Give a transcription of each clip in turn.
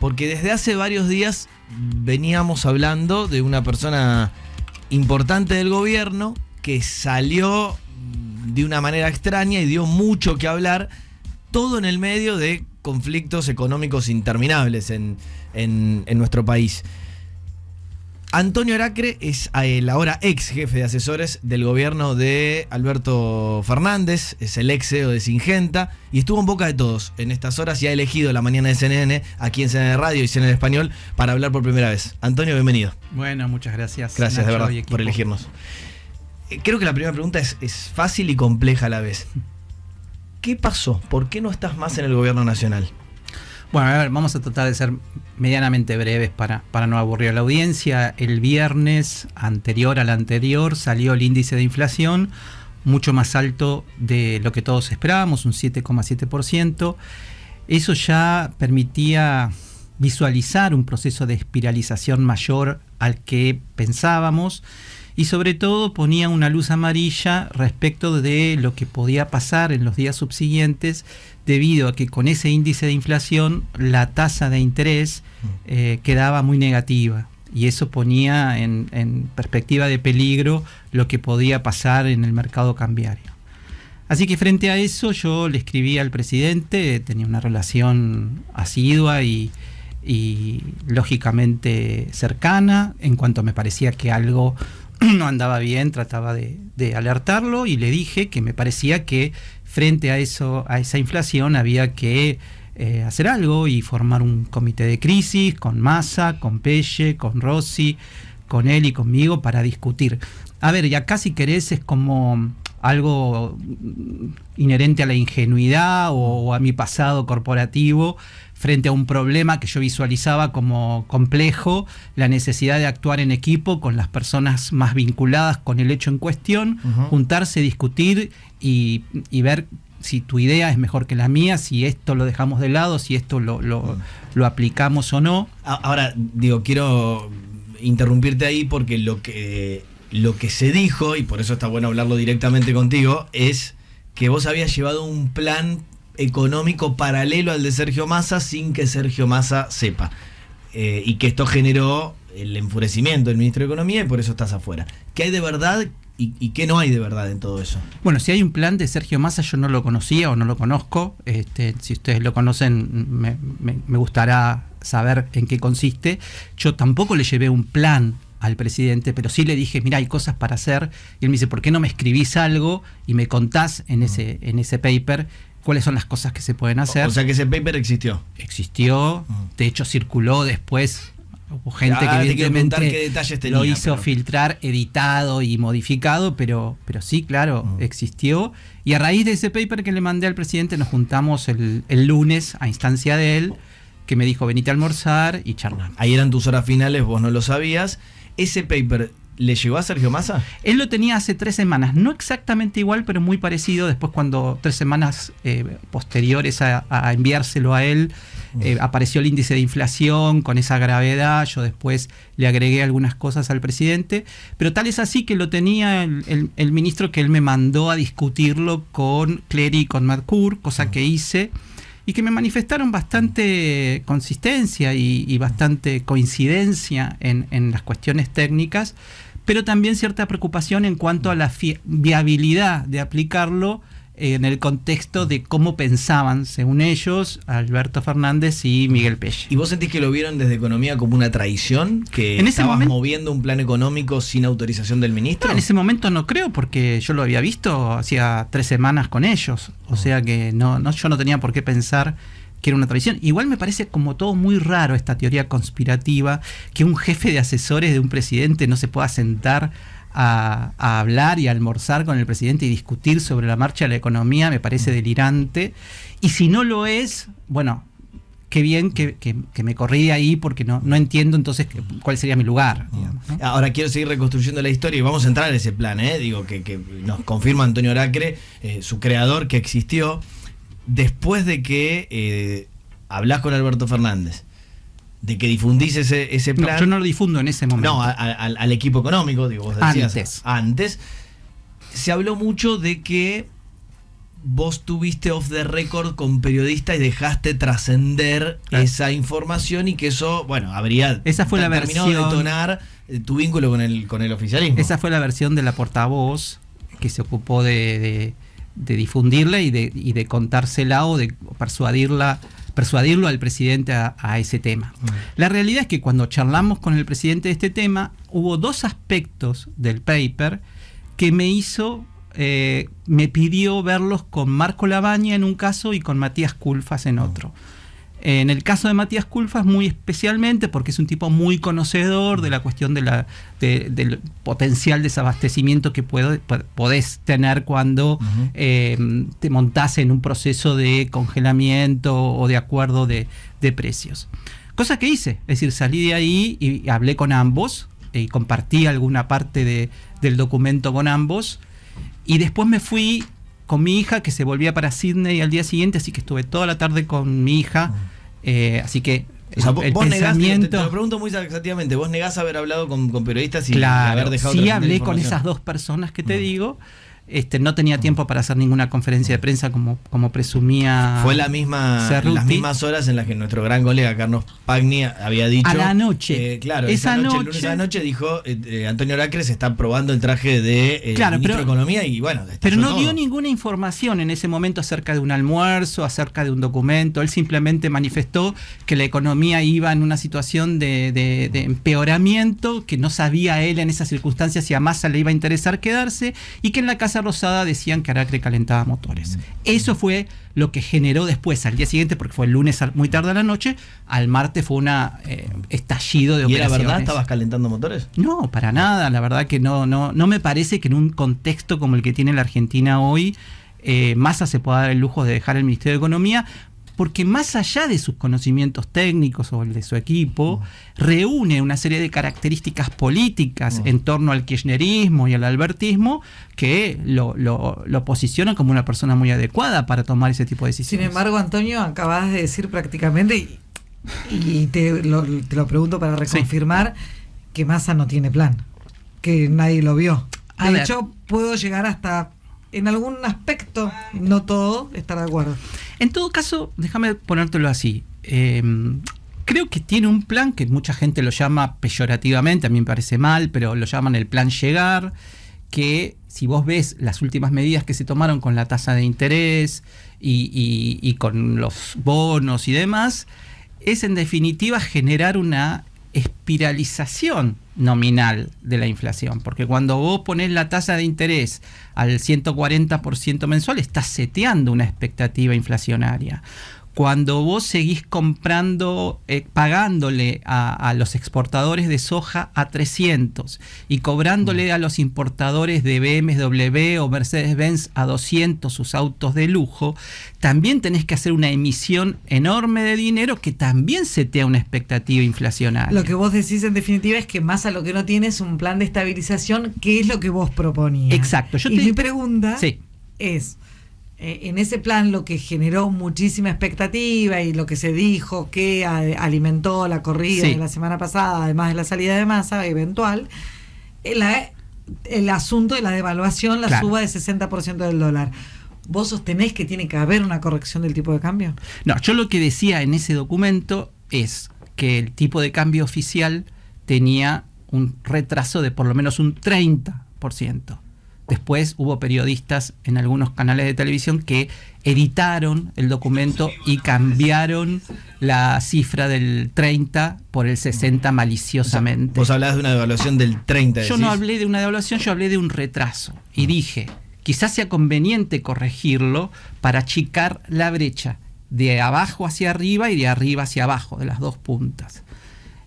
porque desde hace varios días veníamos hablando de una persona importante del gobierno que salió de una manera extraña y dio mucho que hablar, todo en el medio de conflictos económicos interminables en nuestro país. Antonio Aracre es el ahora ex jefe de asesores del gobierno de Alberto Fernández, es el ex CEO de Syngenta y estuvo en boca de todos en estas horas y ha elegido la mañana de CNN, aquí en CNN Radio y CNN Español, para hablar por primera vez. Antonio, bienvenido. Bueno, muchas gracias. Gracias, Nacho, de verdad, por elegirnos. Creo que la primera pregunta es fácil y compleja a la vez. ¿Qué pasó? ¿Por qué no estás más en el gobierno nacional? Bueno, a ver, vamos a tratar de ser medianamente breves para no aburrir a la audiencia. El viernes anterior al anterior salió el índice de inflación mucho más alto de lo que todos esperábamos, un 7,7%. Eso ya permitía visualizar un proceso de espiralización mayor al que pensábamos y sobre todo ponía una luz amarilla respecto de lo que podía pasar en los días subsiguientes, debido a que con ese índice de inflación la tasa de interés quedaba muy negativa y eso ponía en perspectiva de peligro lo que podía pasar en el mercado cambiario. Así que frente a eso yo le escribí al presidente, tenía una relación asidua y lógicamente cercana. En cuanto me parecía que algo no andaba bien, trataba de alertarlo y le dije que me parecía que frente a esa inflación había que hacer algo y formar un comité de crisis con Massa, con Pelle, con Rossi, con él y conmigo para discutir. A ver, y acá si querés es como algo inherente a la ingenuidad o a mi pasado corporativo frente a un problema que yo visualizaba como complejo, la necesidad de actuar en equipo con las personas más vinculadas con el hecho en cuestión, juntarse, discutir y ver si tu idea es mejor que la mía, si esto lo dejamos de lado, si esto lo aplicamos o no. Ahora, digo, quiero interrumpirte ahí porque lo que se dijo, y por eso está bueno hablarlo directamente contigo, es que vos habías llevado un plan económico paralelo al de Sergio Massa sin que Sergio Massa sepa, y que esto generó el enfurecimiento del ministro de Economía y por eso estás afuera. ¿Qué hay de verdad y qué no hay de verdad en todo eso? Bueno, si hay un plan de Sergio Massa, yo no lo conocía o no lo conozco. Si ustedes lo conocen, me gustará saber en qué consiste. Yo tampoco le llevé un plan al presidente, pero sí le dije, mira, hay cosas para hacer. Y él me dice, ¿por qué no me escribís algo y me contás en ese paper cuáles son las cosas que se pueden hacer? O sea que ese paper existió. Existió, de hecho circuló después. Hubo gente que evidentemente lo hizo filtrar, editado y modificado, pero sí, claro, existió. Y a raíz de ese paper que le mandé al presidente nos juntamos el lunes a instancia de él, que me dijo, venite a almorzar y charlar. Ahí eran tus horas finales, vos no lo sabías. ¿Ese paper le llegó a Sergio Massa? Él lo tenía hace 3 semanas, no exactamente igual, pero muy parecido. Después, cuando 3 semanas posteriores a enviárselo a él, apareció el índice de inflación con esa gravedad. Yo después le agregué algunas cosas al presidente, pero tal es así que lo tenía el ministro, que él me mandó a discutirlo con Clery y con Mercur, cosa que hice, y que me manifestaron bastante consistencia y bastante coincidencia en las cuestiones técnicas, pero también cierta preocupación en cuanto a la viabilidad de aplicarlo en el contexto de cómo pensaban, según ellos, Alberto Fernández y Miguel Pelle. ¿Y vos sentís que lo vieron desde Economía como una traición? ¿Que estabas moviendo un plan económico sin autorización del ministro? No, en ese momento no creo, porque yo lo había visto hacía 3 semanas con ellos. O sea que yo no tenía por qué pensar que era una traición. Igual me parece como todo muy raro esta teoría conspirativa, que un jefe de asesores de un presidente no se pueda sentar a hablar y a almorzar con el presidente y discutir sobre la marcha de la economía. Me parece delirante. Y si no lo es, bueno, qué bien que me corrí de ahí, porque no entiendo entonces cuál sería mi lugar, digamos, ¿no? Ahora quiero seguir reconstruyendo la historia y vamos a entrar en ese plan, digo que nos confirma Antonio Aracre, su creador, que existió después de que hablás con Alberto Fernández, de que difundís ese plan. No, yo no lo difundo en ese momento. No, al equipo económico, digo, vos decías. Antes. Se habló mucho de que vos tuviste off the record con periodistas y dejaste trascender esa información, y que eso, bueno, habría terminado de detonar tu vínculo con el oficialismo. Esa fue la versión de la portavoz que se ocupó de difundirla y de contársela o de persuadirlo al presidente a ese tema. La realidad es que cuando charlamos con el presidente de este tema, hubo dos aspectos del paper que me pidió verlos con Marco Lavagna en un caso y con Matías Culfas en otro. En el caso de Matías Culfas, muy especialmente, porque es un tipo muy conocedor de la cuestión del potencial desabastecimiento que podés tener cuando te montás en un proceso de congelamiento o de acuerdo de precios. Cosa que hice, es decir, salí de ahí y hablé con ambos y compartí alguna parte del documento con ambos, y después me fui con mi hija, que se volvía para Sydney al día siguiente, así que estuve toda la tarde con mi hija. Así que o sea, el vos pensamiento... te lo pregunto muy exactamente, vos negás haber hablado con periodistas y claro, haber dejado... Sí, hablé con esas dos personas que te digo. No tenía tiempo para hacer ninguna conferencia de prensa como presumía. Fue las mismas horas en las que nuestro gran colega Carlos Pagni había dicho. A la noche. Claro, esa noche, el lunes a la noche dijo Antonio Lacres está probando el traje de ministro de Economía, y bueno. Pero no dio ninguna información en ese momento acerca de un almuerzo, acerca de un documento. Él simplemente manifestó que la economía iba en una situación de empeoramiento, que no sabía él en esas circunstancias si a Massa le iba a interesar quedarse, y que en la Casa Rosada decían que Aracre calentaba motores. Eso fue lo que generó después, al día siguiente, porque fue el lunes muy tarde a la noche, al martes fue un estallido de operaciones. ¿Y era verdad? ¿Estabas calentando motores? No, para nada. La verdad que no me parece que en un contexto como el que tiene la Argentina hoy, Massa se pueda dar el lujo de dejar el Ministerio de Economía, porque más allá de sus conocimientos técnicos o el de su equipo, reúne una serie de características políticas en torno al kirchnerismo y al albertismo que lo posicionan como una persona muy adecuada para tomar ese tipo de decisiones. Sin embargo, Antonio, acabas de decir prácticamente, y te lo pregunto para reconfirmar, que Massa no tiene plan, que nadie lo vio. De hecho, puedo llegar hasta... en algún aspecto, no todo, estar de acuerdo. En todo caso, déjame ponértelo así. Creo que tiene un plan que mucha gente lo llama peyorativamente, a mí me parece mal, pero lo llaman el plan llegar, que si vos ves las últimas medidas que se tomaron con la tasa de interés y con los bonos y demás, es en definitiva generar una espiralización nominal de la inflación, porque cuando vos ponés la tasa de interés al 140% mensual, estás seteando una expectativa inflacionaria. Cuando vos seguís comprando, pagándole a los exportadores de soja a 300 y cobrándole a los importadores de BMW o Mercedes-Benz a 200 sus autos de lujo, también tenés que hacer una emisión enorme de dinero que también setea una expectativa inflacionaria. Lo que vos decís en definitiva es que Massa lo que no tiene es un plan de estabilización, que es lo que vos proponías. Exacto. Mi pregunta sí. es... en ese plan lo que generó muchísima expectativa y lo que se dijo que alimentó la corrida de la semana pasada, además de la salida de Massa eventual, el asunto de la devaluación, la suba de 60% del dólar. ¿Vos sostenés que tiene que haber una corrección del tipo de cambio? No, yo lo que decía en ese documento es que el tipo de cambio oficial tenía un retraso de por lo menos un 30%. Después hubo periodistas en algunos canales de televisión que editaron el documento y cambiaron la cifra del 30 por el 60 maliciosamente. O sea, vos hablabas de una devaluación del 30. Yo no hablé de una devaluación, yo hablé de un retraso. Y dije, quizás sea conveniente corregirlo para achicar la brecha de abajo hacia arriba y de arriba hacia abajo, de las dos puntas.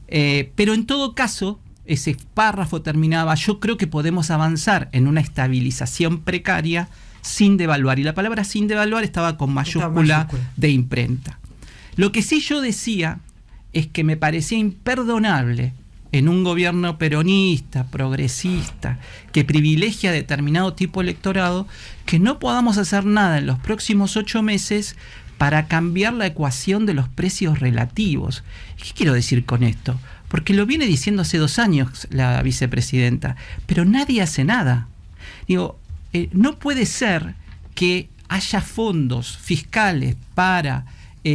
Pero en todo caso... ese párrafo terminaba, yo creo que podemos avanzar en una estabilización precaria sin devaluar. Y la palabra sin devaluar estaba con mayúscula de imprenta. Lo que sí yo decía es que me parecía imperdonable en un gobierno peronista, progresista, que privilegia determinado tipo de electorado, que no podamos hacer nada en los próximos 8 meses para cambiar la ecuación de los precios relativos. ¿Qué quiero decir con esto? Porque lo viene diciendo hace 2 años la vicepresidenta, pero nadie hace nada. Digo, no puede ser que haya fondos fiscales para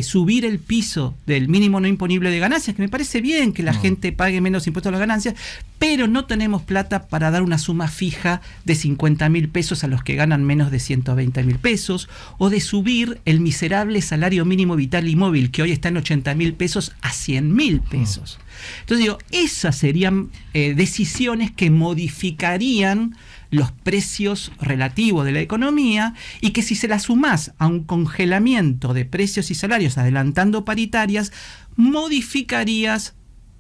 subir el piso del mínimo no imponible de ganancias, que me parece bien que la gente pague menos impuestos a las ganancias, pero no tenemos plata para dar una suma fija de 50.000 pesos a los que ganan menos de 120.000 pesos, o de subir el miserable salario mínimo vital y móvil, que hoy está en 80.000 pesos, a 100.000 pesos. Entonces digo, esas serían decisiones que modificarían los precios relativos de la economía, y que si se las sumás a un congelamiento de precios y salarios adelantando paritarias, modificarías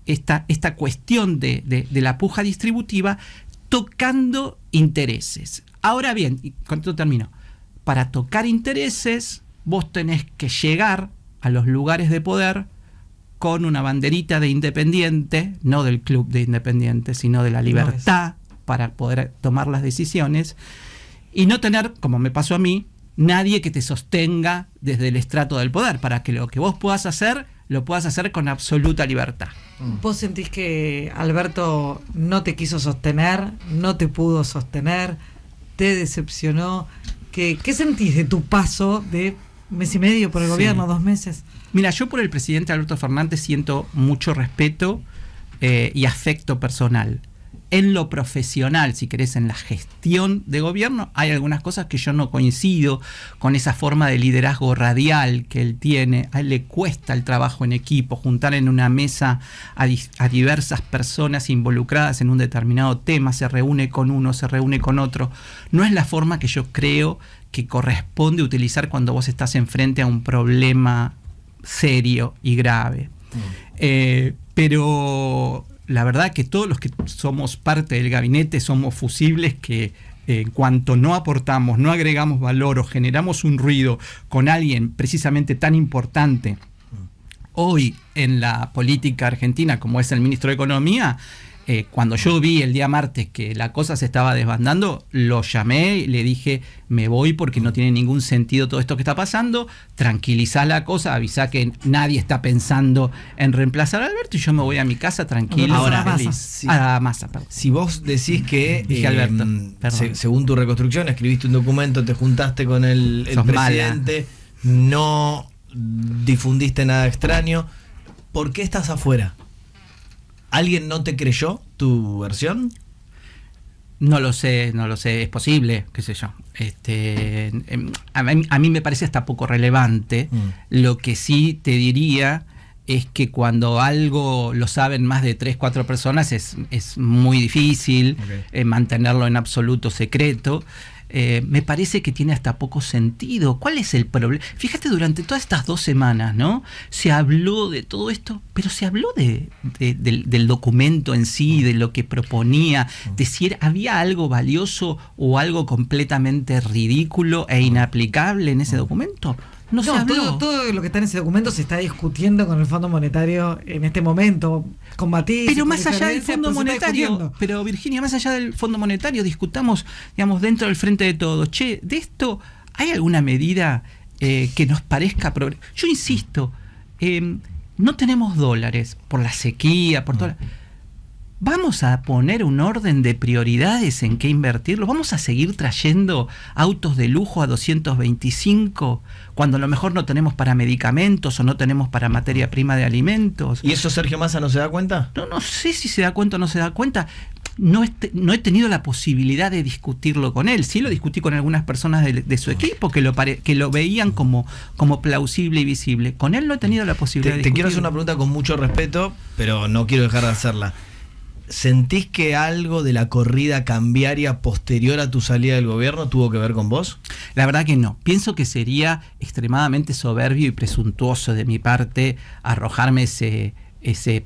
esta cuestión de la puja distributiva tocando intereses. Ahora bien, y con esto termino, para tocar intereses vos tenés que llegar a los lugares de poder con una banderita de independiente, no del club de independientes, sino de la libertad para poder tomar las decisiones, y no tener, como me pasó a mí, nadie que te sostenga desde el estrato del poder, para que lo que vos puedas hacer, lo puedas hacer con absoluta libertad. ¿Vos sentís que Alberto no te quiso sostener, no te pudo sostener, te decepcionó? ¿Qué sentís de tu paso de mes y medio por el gobierno, 2 meses? Mira, yo por el presidente Alberto Fernández siento mucho respeto y afecto personal. En lo profesional, si querés, en la gestión de gobierno, hay algunas cosas que yo no coincido con esa forma de liderazgo radial que él tiene. A él le cuesta el trabajo en equipo, juntar en una mesa a diversas personas involucradas en un determinado tema, se reúne con uno, se reúne con otro. No es la forma que yo creo que corresponde utilizar cuando vos estás enfrente a un problema serio y grave. Pero la verdad que todos los que somos parte del gabinete somos fusibles que en cuanto no aportamos, no agregamos valor o generamos un ruido con alguien precisamente tan importante hoy en la política argentina como es el ministro de Economía, cuando yo vi el día martes que la cosa se estaba desbandando, lo llamé y le dije, me voy porque no tiene ningún sentido todo esto que está pasando, tranquilizá la cosa, avisá que nadie está pensando en reemplazar a Alberto y yo me voy a mi casa tranquilo. Ahora, feliz. A Massa, perdón. Si vos decís que, dije Alberto, según tu reconstrucción, escribiste un documento, te juntaste con el presidente, no difundiste nada extraño, ¿por qué estás afuera? ¿Alguien no te creyó tu versión? No lo sé, es posible, qué sé yo. A mí me parece hasta poco relevante. Lo que sí te diría es que cuando algo lo saben más de 3, 4 personas es muy difícil mantenerlo en absoluto secreto. Me parece que tiene hasta poco sentido. ¿Cuál es el problema? Fíjate, durante todas estas 2 semanas, ¿no? Se habló de todo esto, pero se habló del documento en sí, de lo que proponía, de si había algo valioso o algo completamente ridículo e inaplicable en ese documento. No se habló. Todo lo que está en ese documento se está discutiendo con el Fondo Monetario en este momento. Combatir. Pero más allá del Fondo Monetario, pero Virginia, más allá del Fondo Monetario, discutamos, digamos, dentro del frente de todos. Che, de esto, ¿hay alguna medida que nos parezca progresiva? Yo insisto, no tenemos dólares por la sequía, por toda ¿Vamos a poner un orden de prioridades en qué invertirlo? ¿Vamos a seguir trayendo autos de lujo a 225 cuando a lo mejor no tenemos para medicamentos o no tenemos para materia prima de alimentos? ¿Y eso Sergio Massa no se da cuenta? No sé si se da cuenta o no se da cuenta. No he tenido la posibilidad de discutirlo con él. Sí lo discutí con algunas personas de su equipo que lo veían como plausible y visible. Con él no he tenido la posibilidad de discutirlo. Te quiero hacer una pregunta con mucho respeto, pero no quiero dejar de hacerla. ¿Sentís que algo de la corrida cambiaria posterior a tu salida del gobierno tuvo que ver con vos? La verdad que no. Pienso que sería extremadamente soberbio y presuntuoso de mi parte arrojarme ese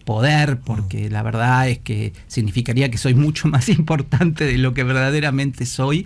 poder, porque la verdad es que significaría que soy mucho más importante de lo que verdaderamente soy.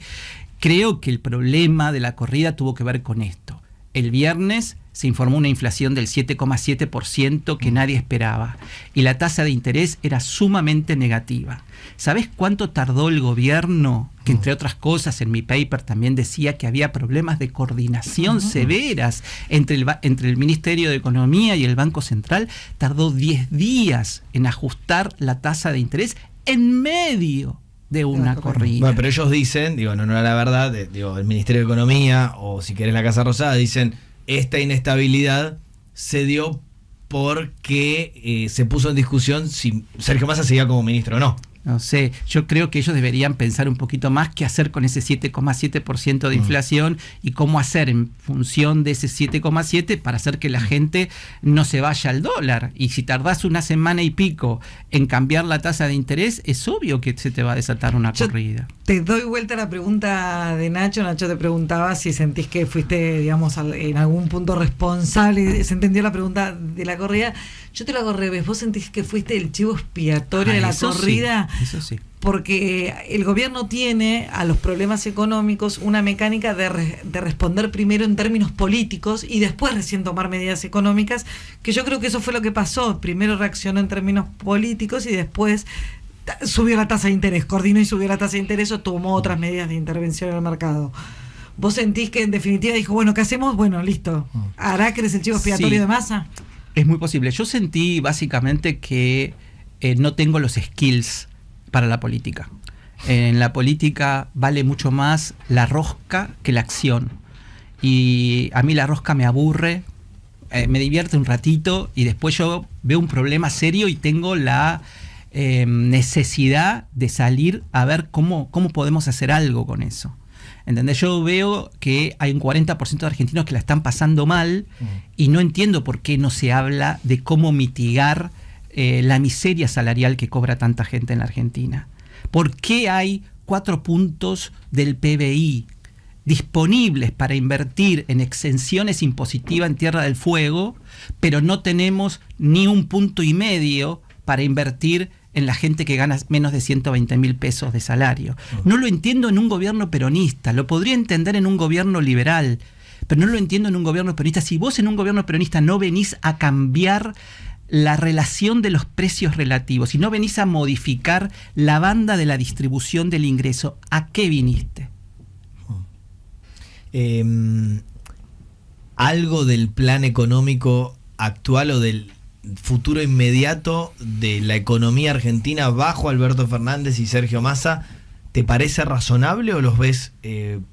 Creo que el problema de la corrida tuvo que ver con esto. El viernes se informó una inflación del 7,7% que nadie esperaba y la tasa de interés era sumamente negativa. ¿Sabés cuánto tardó el gobierno? Que entre otras cosas en mi paper también decía que había problemas de coordinación severas entre el Ministerio de Economía y el Banco Central. Tardó 10 días en ajustar la tasa de interés en medio de una corrida. Bueno, pero ellos dicen, digo, no era la verdad, digo, el Ministerio de Economía o si querés la Casa Rosada, dicen, esta inestabilidad se dio porque se puso en discusión si Sergio Massa seguía como ministro o no. No sé, yo creo que ellos deberían pensar un poquito más qué hacer con ese 7,7% de inflación y cómo hacer en función de ese 7,7 para hacer que la gente no se vaya al dólar. Y si tardás una semana y pico en cambiar la tasa de interés, es obvio que se te va a desatar una corrida. Te doy vuelta a la pregunta de Nacho. Nacho te preguntaba si sentís que fuiste, digamos, en algún punto responsable. Se entendió la pregunta de la corrida. Yo te lo hago al revés. ¿Vos sentís que fuiste el chivo expiatorio de la corrida? Sí, eso sí. Porque el gobierno tiene a los problemas económicos una mecánica de responder primero en términos políticos y después recién tomar medidas económicas, que yo creo que eso fue lo que pasó. Primero reaccionó en términos políticos y después subió la tasa de interés, coordinó y subió la tasa de interés o tomó otras medidas de intervención en el mercado. ¿Vos sentís que en definitiva dijo, bueno, ¿qué hacemos? Bueno, listo. ¿Hará que eres el chivo expiatorio de Massa? Es muy posible. Yo sentí básicamente que no tengo los skills para la política. En la política vale mucho más la rosca que la acción. Y a mí la rosca me aburre, me divierte un ratito y después yo veo un problema serio y tengo la necesidad de salir a ver cómo podemos hacer algo con eso. ¿Entendés? Yo veo que hay un 40% de argentinos que la están pasando mal y no entiendo por qué no se habla de cómo mitigar la miseria salarial que cobra tanta gente en la Argentina. ¿Por qué hay 4 puntos del PBI disponibles para invertir en exenciones impositivas en Tierra del Fuego, pero no tenemos ni 1,5 puntos para invertir en la gente que gana menos de 120.000 pesos de salario? No lo entiendo en un gobierno peronista, lo podría entender en un gobierno liberal, pero no lo entiendo en un gobierno peronista. Si vos en un gobierno peronista no venís a cambiar la relación de los precios relativos, si no venís a modificar la banda de la distribución del ingreso, ¿a qué viniste? Algo del plan económico actual o del futuro inmediato de la economía argentina bajo Alberto Fernández y Sergio Massa, ¿te parece razonable o los ves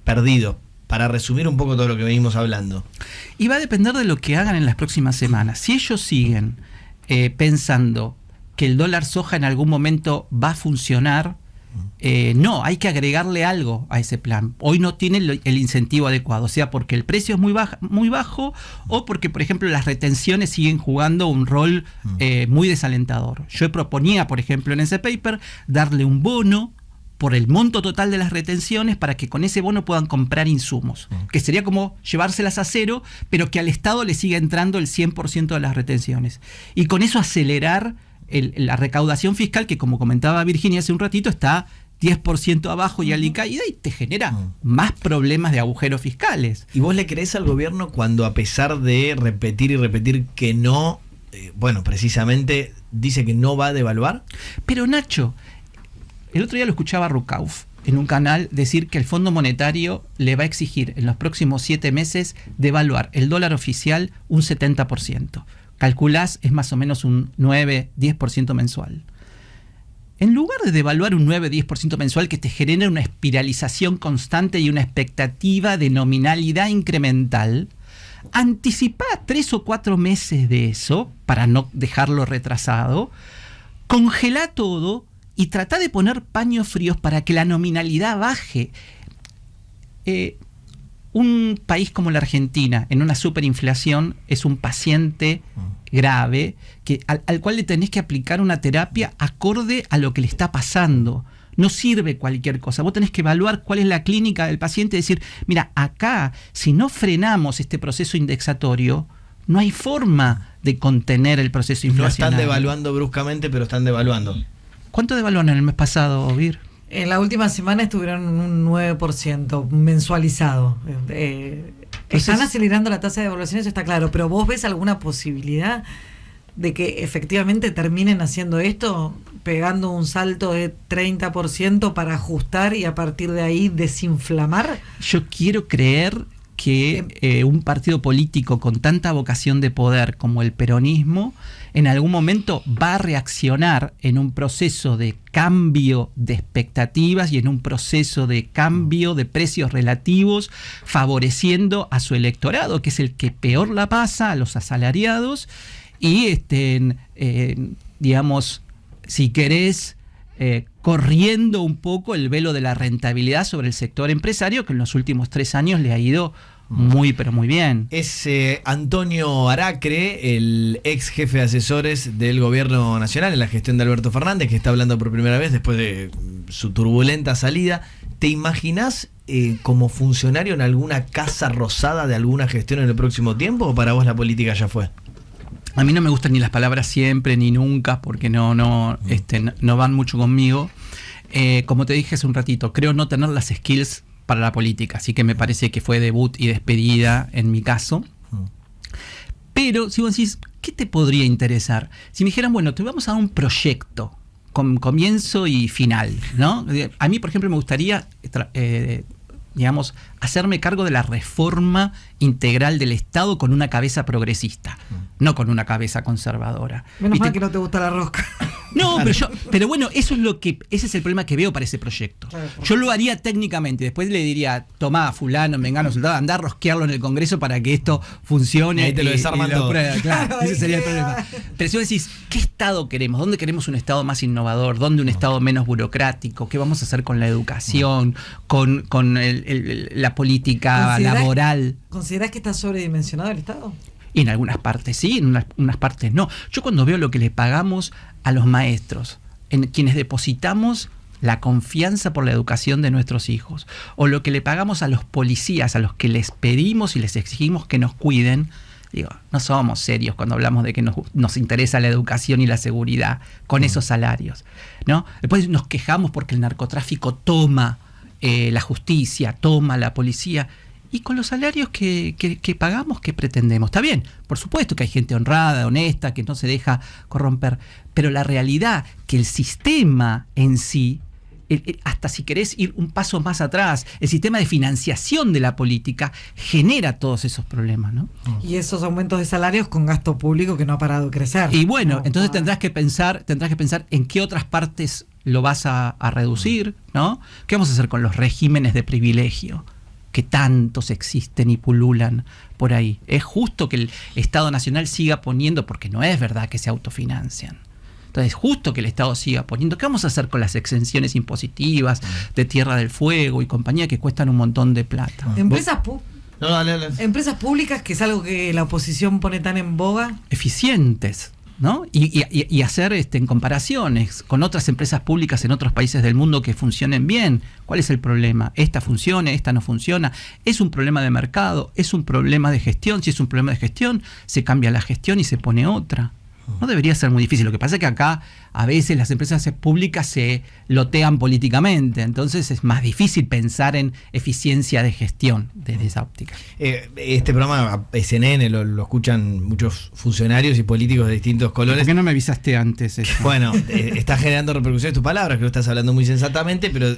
perdidos? Para resumir un poco todo lo que venimos hablando. Y va a depender de lo que hagan en las próximas semanas. Si ellos siguen pensando que el dólar soja en algún momento va a funcionar, no, hay que agregarle algo a ese plan. Hoy no tiene el incentivo adecuado, o sea, porque el precio es muy bajo o porque, por ejemplo, las retenciones siguen jugando un rol muy desalentador. Yo proponía, por ejemplo, en ese paper, darle un bono por el monto total de las retenciones para que con ese bono puedan comprar insumos, que sería como llevárselas a cero, pero que al Estado le siga entrando el 100% de las retenciones. Y con eso acelerar la recaudación fiscal, que como comentaba Virginia hace un ratito, está 10% abajo y alicaída y te genera más problemas de agujeros fiscales. ¿Y vos le creés al gobierno cuando, a pesar de repetir y repetir que no, bueno, precisamente dice que no va a devaluar? Pero Nacho, el otro día lo escuchaba a Rucauf en un canal decir que el Fondo Monetario le va a exigir en los próximos 7 meses devaluar el dólar oficial un 70%. Calculás, es más o menos un 9-10% mensual. En lugar de devaluar un 9-10% mensual que te genera una espiralización constante y una expectativa de nominalidad incremental, anticipá 3 o 4 meses de eso para no dejarlo retrasado, congelá todo y tratá de poner paños fríos para que la nominalidad baje. Un país como la Argentina, en una superinflación, es un paciente grave al cual le tenés que aplicar una terapia acorde a lo que le está pasando. No sirve cualquier cosa. Vos tenés que evaluar cuál es la clínica del paciente y decir, mira, acá, si no frenamos este proceso indexatorio, no hay forma de contener el proceso inflacionario. No están devaluando bruscamente, pero están devaluando. ¿Cuánto devaluaron el mes pasado, Vir? En la última semana estuvieron un 9% mensualizado. Están acelerando la tasa de devaluación, eso está claro, pero ¿vos ves alguna posibilidad de que efectivamente terminen haciendo esto, pegando un salto de 30% para ajustar y a partir de ahí desinflamar? Yo quiero creer que un partido político con tanta vocación de poder como el peronismo en algún momento va a reaccionar en un proceso de cambio de expectativas y en un proceso de cambio de precios relativos, favoreciendo a su electorado, que es el que peor la pasa, a los asalariados, y digamos, si querés, corriendo un poco el velo de la rentabilidad sobre el sector empresario, que en los últimos 3 años le ha ido muy, pero muy bien. Es Antonio Aracre, el ex jefe de asesores del gobierno nacional en la gestión de Alberto Fernández, que está hablando por primera vez después de su turbulenta salida. ¿Te imaginás como funcionario en alguna casa rosada de alguna gestión en el próximo tiempo, o para vos la política ya fue? A mí no me gustan ni las palabras siempre ni nunca, porque no van mucho conmigo. Como te dije hace un ratito, creo no tener las skills para la política, así que me parece que fue debut y despedida en mi caso. Pero si vos decís, ¿qué te podría interesar? Si me dijeran, bueno, te vamos a dar un proyecto con comienzo y final, ¿no? A mí, por ejemplo, me gustaría digamos, hacerme cargo de la reforma integral del Estado con una cabeza progresista, no con una cabeza conservadora. Menos mal que no te gusta la rosca. No, pero bueno, ese es el problema que veo para ese proyecto. Claro, yo lo haría técnicamente, después le diría, tomá, fulano, mengano, soldado, andá a rosquearlo en el Congreso para que esto funcione. Y ahí te lo desarman todo. Claro, ese sería el problema. Pero si vos decís, ¿qué Estado queremos? ¿Dónde queremos un Estado más innovador? ¿Dónde un Estado menos burocrático? ¿Qué vamos a hacer con la educación? Con la política laboral. ¿Considerás que está sobredimensionado el Estado? Y en algunas partes sí, en unas partes no. Yo cuando veo lo que le pagamos a los maestros, en quienes depositamos la confianza por la educación de nuestros hijos, o lo que le pagamos a los policías, a los que les pedimos y les exigimos que nos cuiden, digo, no somos serios cuando hablamos de que nos interesa la educación y la seguridad con esos salarios, ¿no? Después nos quejamos porque el narcotráfico toma la justicia, toma la policía. Y con los salarios que pagamos, ¿qué pretendemos? Está bien, por supuesto que hay gente honrada, honesta, que no se deja corromper, pero la realidad que el sistema en sí, hasta si querés ir un paso más atrás, el sistema de financiación de la política genera todos esos problemas, ¿no? Y esos aumentos de salarios con gasto público que no ha parado de crecer. Y bueno, entonces tendrás que pensar en qué otras partes lo vas a reducir, ¿no? ¿Qué vamos a hacer con los regímenes de privilegio que tantos existen y pululan por ahí? Es justo que el Estado Nacional siga poniendo, porque no es verdad que se autofinancian. Entonces es justo que el Estado siga poniendo. ¿Qué vamos a hacer con las exenciones impositivas de Tierra del Fuego y compañía que cuestan un montón de plata? Empresas públicas, que es algo que la oposición pone tan en boga. Eficientes, ¿no? Y hacer en comparaciones con otras empresas públicas en otros países del mundo que funcionen bien. ¿Cuál es el problema? ¿Esta funciona? ¿Esta no funciona? ¿Es un problema de mercado? ¿Es un problema de gestión? Si es un problema de gestión, se cambia la gestión y se pone otra. No debería ser muy difícil. Lo que pasa es que acá a veces las empresas públicas se lotean políticamente, entonces es más difícil pensar en eficiencia de gestión desde esa óptica. Este programa, CNN, lo escuchan muchos funcionarios y políticos de distintos colores. ¿Por qué no me avisaste antes eso? Bueno, está generando repercusiones tus palabras, que lo estás hablando muy sensatamente, pero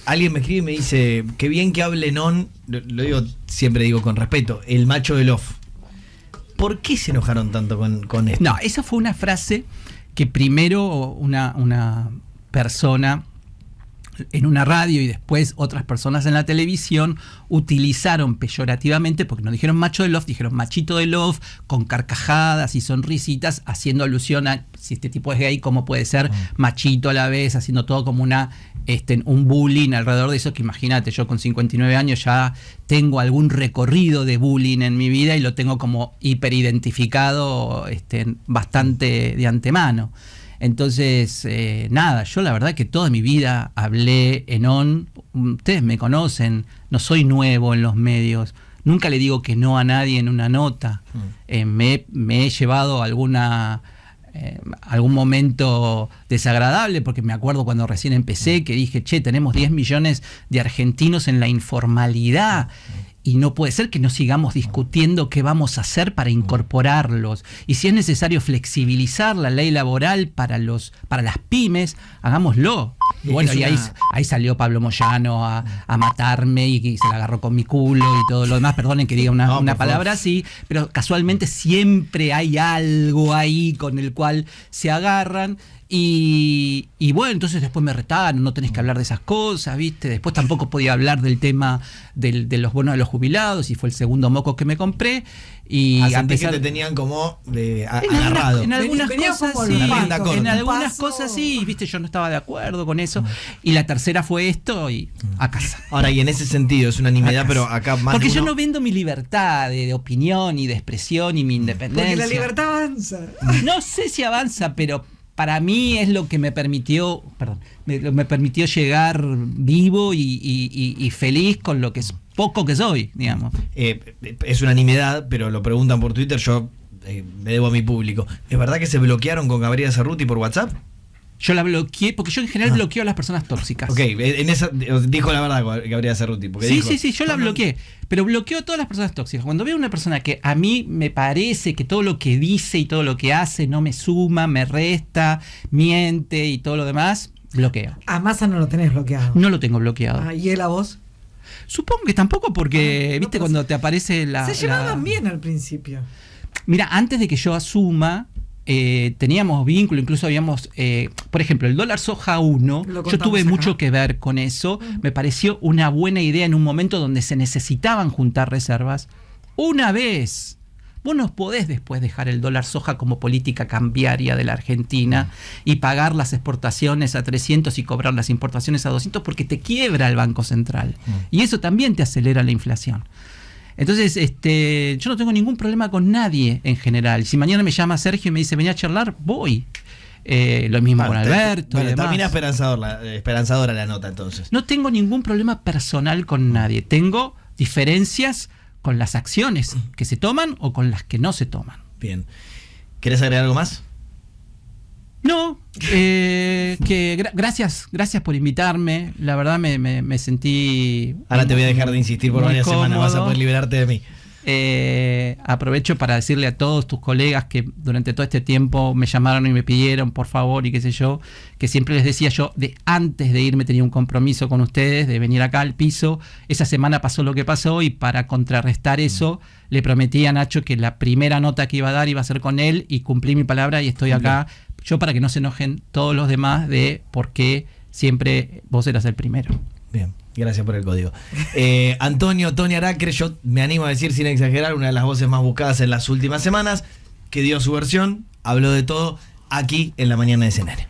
alguien me escribe y me dice, qué bien que hable Non, lo digo, siempre digo con respeto, el macho del off. ¿Por qué se enojaron tanto con esto? No, esa fue una frase que primero una persona en una radio y después otras personas en la televisión utilizaron peyorativamente, porque no dijeron macho de love, dijeron machito de love, con carcajadas y sonrisitas, haciendo alusión a si este tipo es gay, cómo puede ser machito a la vez, haciendo todo como un bullying alrededor de eso, que imagínate, yo con 59 años ya tengo algún recorrido de bullying en mi vida y lo tengo como hiperidentificado bastante de antemano. Entonces, nada, yo la verdad que toda mi vida hablé en on. Ustedes me conocen, no soy nuevo en los medios, nunca le digo que no a nadie en una nota. Me he llevado algún momento desagradable, porque me acuerdo cuando recién empecé que dije, tenemos 10 millones de argentinos en la informalidad. Y no puede ser que no sigamos discutiendo qué vamos a hacer para incorporarlos. Y si es necesario flexibilizar la ley laboral para las pymes, hagámoslo. Y bueno, y ahí salió Pablo Moyano a matarme y se la agarró con mi culo y todo lo demás. Perdonen que diga una palabra así, pero casualmente siempre hay algo ahí con el cual se agarran. Y bueno, entonces después me retaron, no tenés que hablar de esas cosas, ¿viste? Después tampoco podía hablar del tema de los bonos de los jubilados, y fue el segundo moco que me compré. Y sentí que te tenían como agarrado. En algunas cosas sí, en algunas cosas sí, ¿viste? Yo no estaba de acuerdo con eso. Y la tercera fue esto y a casa. Ahora, y en ese sentido es una nimiedad, pero acá más. Porque yo no vendo mi libertad de opinión y de expresión y mi independencia. Porque la libertad avanza. No sé si avanza, pero para mí es lo que me permitió, me permitió llegar vivo y feliz con lo que es poco que soy, digamos. Es una nimiedad, pero lo preguntan por Twitter, yo me debo a mi público. ¿Es verdad que se bloquearon con Gabriela Cerruti por WhatsApp? Yo la bloqueé, porque yo en general bloqueo a las personas tóxicas. Ok, en esa dijo la verdad Gabriela Cerruti. Sí, yo la bloqueé, pero bloqueo a todas las personas tóxicas. Cuando veo una persona que a mí me parece que todo lo que dice y todo lo que hace no me suma, me resta, miente y todo lo demás, bloqueo. A Massa no lo tenés bloqueado. No lo tengo bloqueado. ¿Y él a vos? Supongo que tampoco, porque, viste, cuando te aparece Se llevaban bien al principio. Mira, antes de que yo asuma, teníamos vínculo, incluso habíamos, por ejemplo, el dólar soja 1, yo tuve mucho que ver con eso. Me pareció una buena idea en un momento donde se necesitaban juntar reservas. Una vez, vos no podés después dejar el dólar soja como política cambiaria de la Argentina y pagar las exportaciones a 300 y cobrar las importaciones a 200, porque te quiebra el Banco Central. Y eso también te acelera la inflación. Entonces, yo no tengo ningún problema con nadie en general. Si mañana me llama Sergio y me dice, vení a charlar, voy. Lo mismo con Alberto. Bueno, termina esperanzadora la nota entonces. No tengo ningún problema personal con nadie. Tengo diferencias con las acciones que se toman o con las que no se toman. Bien. ¿Querés agregar algo más? No, gracias por invitarme. La verdad me sentí. Ahora te voy a dejar de insistir por varias semanas, vas a poder liberarte de mí. Aprovecho para decirle a todos tus colegas que durante todo este tiempo me llamaron y me pidieron por favor y qué sé yo, que siempre les decía yo, antes de irme tenía un compromiso con ustedes de venir acá al piso. Esa semana pasó lo que pasó y para contrarrestar eso le prometí a Nacho que la primera nota que iba a dar iba a ser con él, y cumplí mi palabra y estoy acá. Yo, para que no se enojen todos los demás de por qué siempre vos eras el primero. Bien, gracias por el código. Antonio Tony Aracre, yo me animo a decir sin exagerar, una de las voces más buscadas en las últimas semanas, que dio su versión, habló de todo aquí en La Mañana de CNN.